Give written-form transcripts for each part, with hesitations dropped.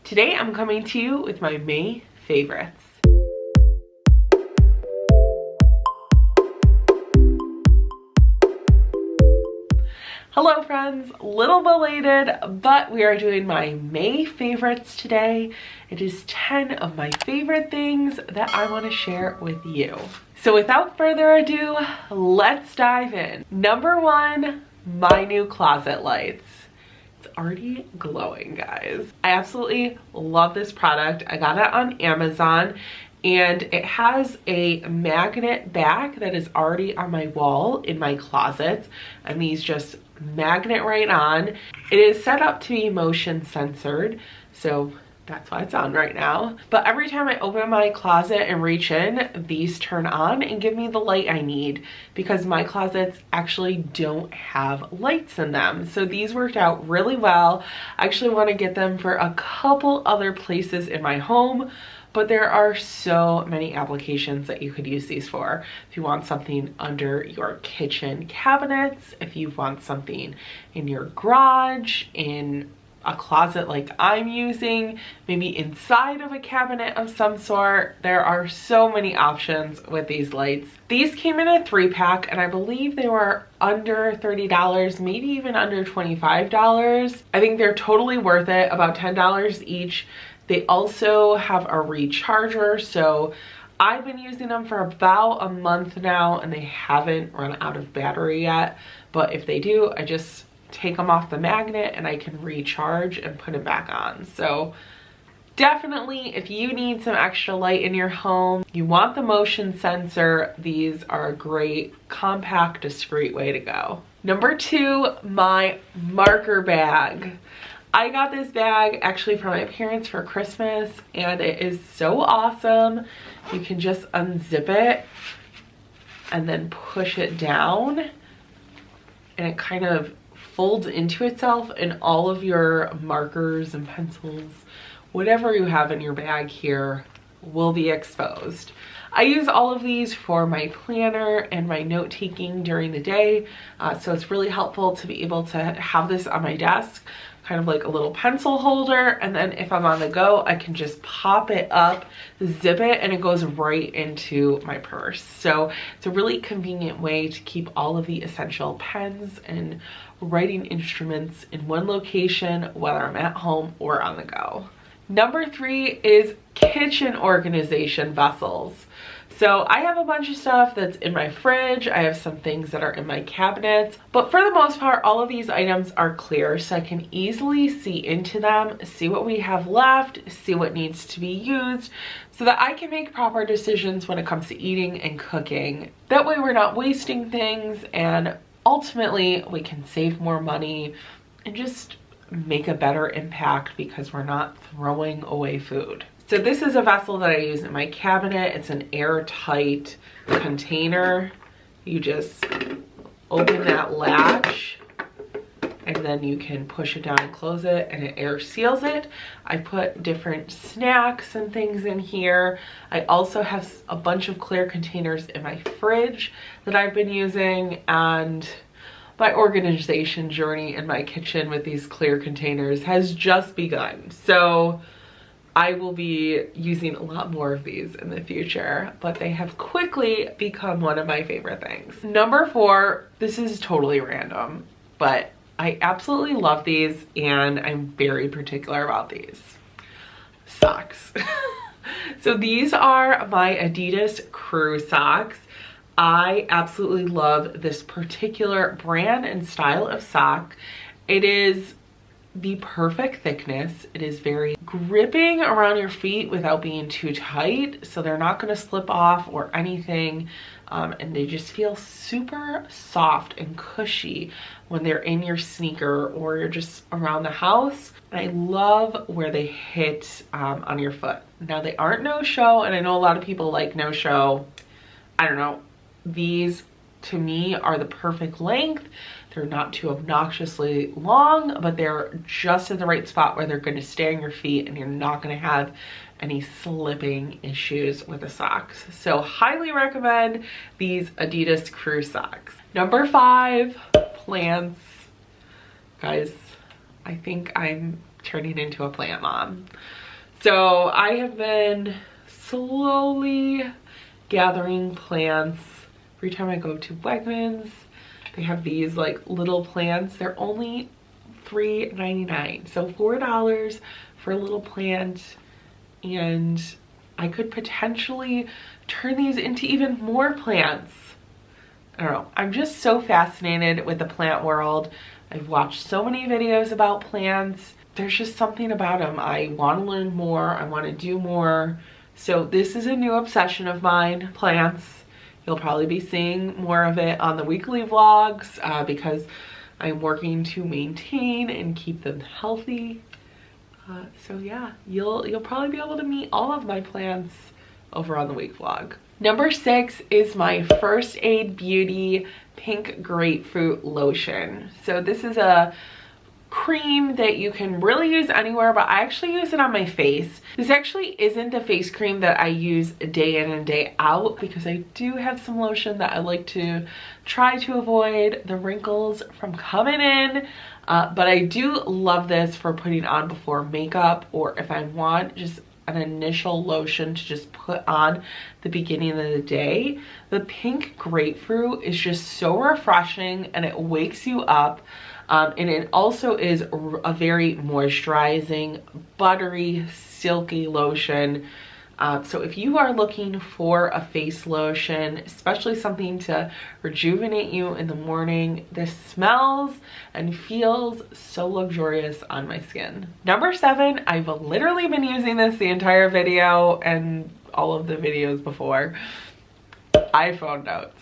Today I'm coming to you with my May favorites. Hello friends, little belated, but we are doing my May favorites today. It is 10 of my favorite things that I want to share with you. So without further ado, let's dive in. Number 1, my new closet lights. It's already glowing, guys. I absolutely love this product. I got it on Amazon and it has a magnet back that is already on my wall in my closet, and these just magnet right on. It is set up to be motion censored, so that's why it's on right now. But every time I open my closet and reach in, these turn on and give me the light I need, because my closets actually don't have lights in them. So these worked out really well. I actually want to get them for a couple other places in my home, but there are so many applications that you could use these for. If you want something under your kitchen cabinets, if you want something in your garage, in a closet like I'm using, maybe inside of a cabinet of some sort. There are so many options with these lights. These came in a 3-pack and I believe they were under $30, maybe even under $25. I think they're totally worth it, about $10 each. They also have a recharger, so I've been using them for about a month now and they haven't run out of battery yet. But if they do, I just take them off the magnet and I can recharge and put it back on. So definitely, if you need some extra light in your home, you want the motion sensor, these are a great, compact, discreet way to go. Number 2, my marker bag. I got this bag actually from my parents for Christmas and it is so awesome. You can just unzip it and then push it down and it kind of folds into itself, and all of your markers and pencils, whatever you have in your bag here, will be exposed. I use all of these for my planner and my note taking during the day, so it's really helpful to be able to have this on my desk, kind of like a little pencil holder, and then if I'm on the go, I can just pop it up, zip it, and it goes right into my purse. So it's a really convenient way to keep all of the essential pens and writing instruments in one location, whether I'm at home or on the go. Number 3 is kitchen organization vessels. So I have a bunch of stuff that's in my fridge. I have some things that are in my cabinets, but for the most part, all of these items are clear, so I can easily see into them, see what we have left, see what needs to be used, so that I can make proper decisions when it comes to eating and cooking. That way we're not wasting things, and ultimately we can save more money and just make a better impact because we're not throwing away food. So this is a vessel that I use in my cabinet. It's an airtight container. You just open that latch and then you can push it down and close it and it air seals it. I put different snacks and things in here. I also have a bunch of clear containers in my fridge that I've been using, and my organization journey in my kitchen with these clear containers has just begun. So I will be using a lot more of these in the future, but they have quickly become one of my favorite things. Number 4, this is totally random, but I absolutely love these and I'm very particular about these. Socks. So these are my Adidas Crew socks. I absolutely love this particular brand and style of sock. It is the perfect thickness. It is very gripping around your feet without being too tight, so they're not going to slip off or anything, and they just feel super soft and cushy when they're in your sneaker or you're just around the house. And I love where they hit on your foot. Now they aren't no-show, and I know a lot of people like no-show. I don't know, these to me are the perfect length. They're not too obnoxiously long, but they're just in the right spot where they're going to stay on your feet and you're not going to have any slipping issues with the socks. So highly recommend these Adidas Crew socks. Number 5, plants. Guys, I think I'm turning into a plant mom. So I have been slowly gathering plants. Every time I go to Wegmans, they have these like little plants. They're only $3.99, so $4 for a little plant, and I could potentially turn these into even more plants. I don't know, I'm just so fascinated with the plant world. I've watched so many videos about plants. There's just something about them. I want to learn more, I want to do more. So this is a new obsession of mine, plants. You'll probably be seeing more of it on the weekly vlogs because I'm working to maintain and keep them healthy. So yeah, you'll probably be able to meet all of my plants over on the week vlog. Number 6 is my First Aid Beauty Pink Grapefruit Lotion. So this is a cream that you can really use anywhere, but I actually use it on my face. This actually isn't a face cream that I use day in and day out because I do have some lotion that I like to try to avoid the wrinkles from coming in. But I do love this for putting on before makeup, or if I want just an initial lotion to just put on the beginning of the day. The pink grapefruit is just so refreshing and it wakes you up. And it also is a very moisturizing, buttery, silky lotion. So if you are looking for a face lotion, especially something to rejuvenate you in the morning, this smells and feels so luxurious on my skin. Number 7, I've literally been using this the entire video and all of the videos before. iPhone notes.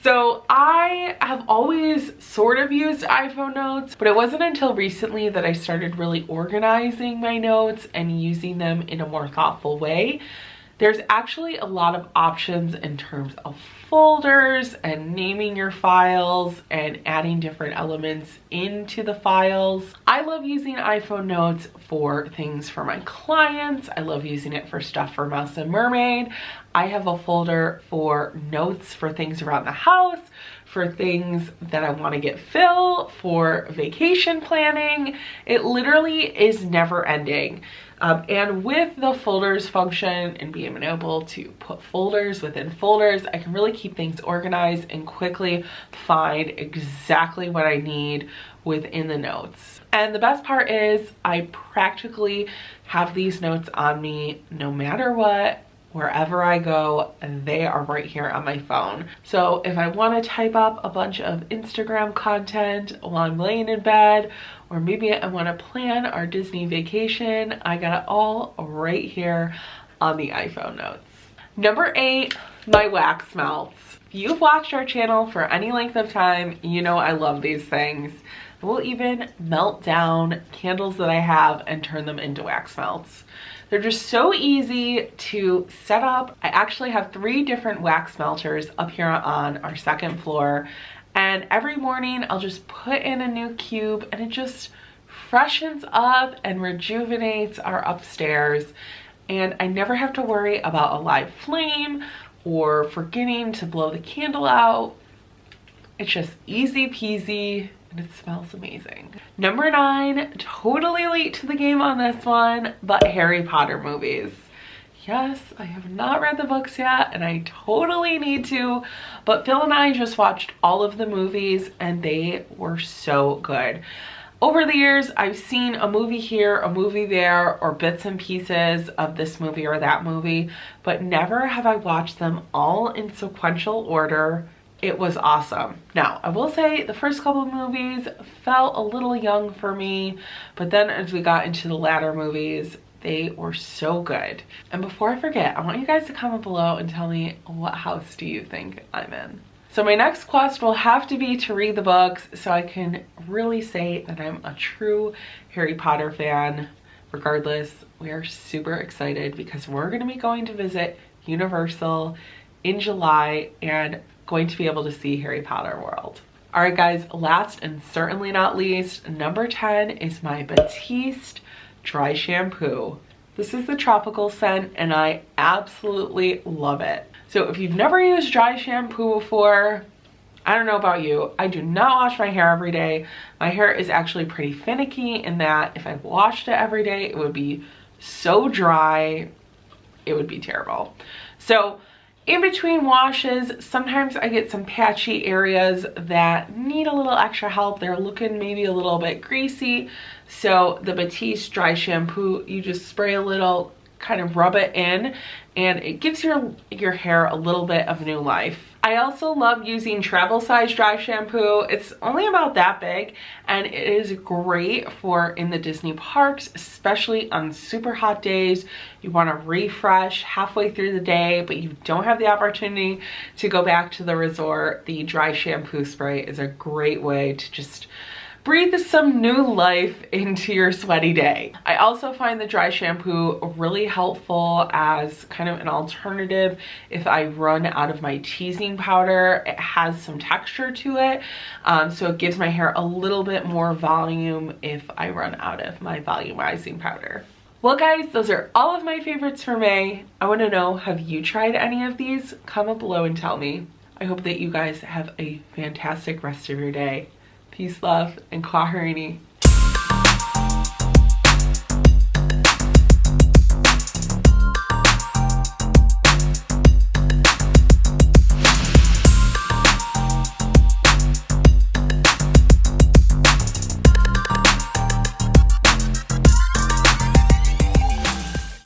So I have always sort of used iPhone notes, but it wasn't until recently that I started really organizing my notes and using them in a more thoughtful way. There's actually a lot of options in terms of folders and naming your files and adding different elements into the files. I love using iPhone notes for things for my clients. I love using it for stuff for Mouse and Mermaid. I have a folder for notes for things around the house, for things that I want to get filled, for vacation planning. It literally is never ending. And with the folders function and being able to put folders within folders, I can really keep things organized and quickly find exactly what I need within the notes. And the best part is I practically have these notes on me no matter what. Wherever I go, they are right here on my phone. So if I want to type up a bunch of Instagram content while I'm laying in bed, or maybe I want to plan our Disney vacation, I got it all right here on the iPhone notes. Number 8, my wax melts. If you've watched our channel for any length of time, you know I love these things. I will even melt down candles that I have and turn them into wax melts. They're just so easy to set up. I actually have 3 different wax melters up here on our 2nd floor. And every morning I'll just put in a new cube and it just freshens up and rejuvenates our upstairs. And I never have to worry about a live flame or forgetting to blow the candle out. It's just easy peasy. And it smells amazing. Number 9, totally late to the game on this one, but Harry Potter movies. Yes, I have not read the books yet and I totally need to, but Phil and I just watched all of the movies and they were so good. Over the years, I've seen a movie here, a movie there, or bits and pieces of this movie or that movie, but never have I watched them all in sequential order. It was awesome. Now, I will say the first couple of movies felt a little young for me, but then as we got into the latter movies, they were so good. And before I forget, I want you guys to comment below and tell me, what house do you think I'm in? So my next quest will have to be to read the books so I can really say that I'm a true Harry Potter fan. Regardless, we are super excited because we're going to be going to visit Universal in July and going to be able to see Harry Potter World. All right guys, last and certainly not least, number 10 is my Batiste Dry Shampoo. This is the tropical scent and I absolutely love it. So if you've never used dry shampoo before, I don't know about you, I do not wash my hair every day. My hair is actually pretty finicky in that if I washed it every day, it would be so dry, it would be terrible. So in between washes, sometimes I get some patchy areas that need a little extra help. They're looking maybe a little bit greasy. So the Batiste dry shampoo, you just spray a little, kind of rub it in, and it gives your hair a little bit of new life. I also love using travel size dry shampoo. It's only about that big, and it is great for in the Disney parks, especially on super hot days. You want to refresh halfway through the day, but you don't have the opportunity to go back to the resort. The dry shampoo spray is a great way to just breathe some new life into your sweaty day. I also find the dry shampoo really helpful as kind of an alternative if I run out of my teasing powder. It has some texture to it, so it gives my hair a little bit more volume if I run out of my volumizing powder. Well guys, those are all of my favorites for May. I want to know, have you tried any of these? Comment below and tell me. I hope that you guys have a fantastic rest of your day. Peace, love, and Kwaherini.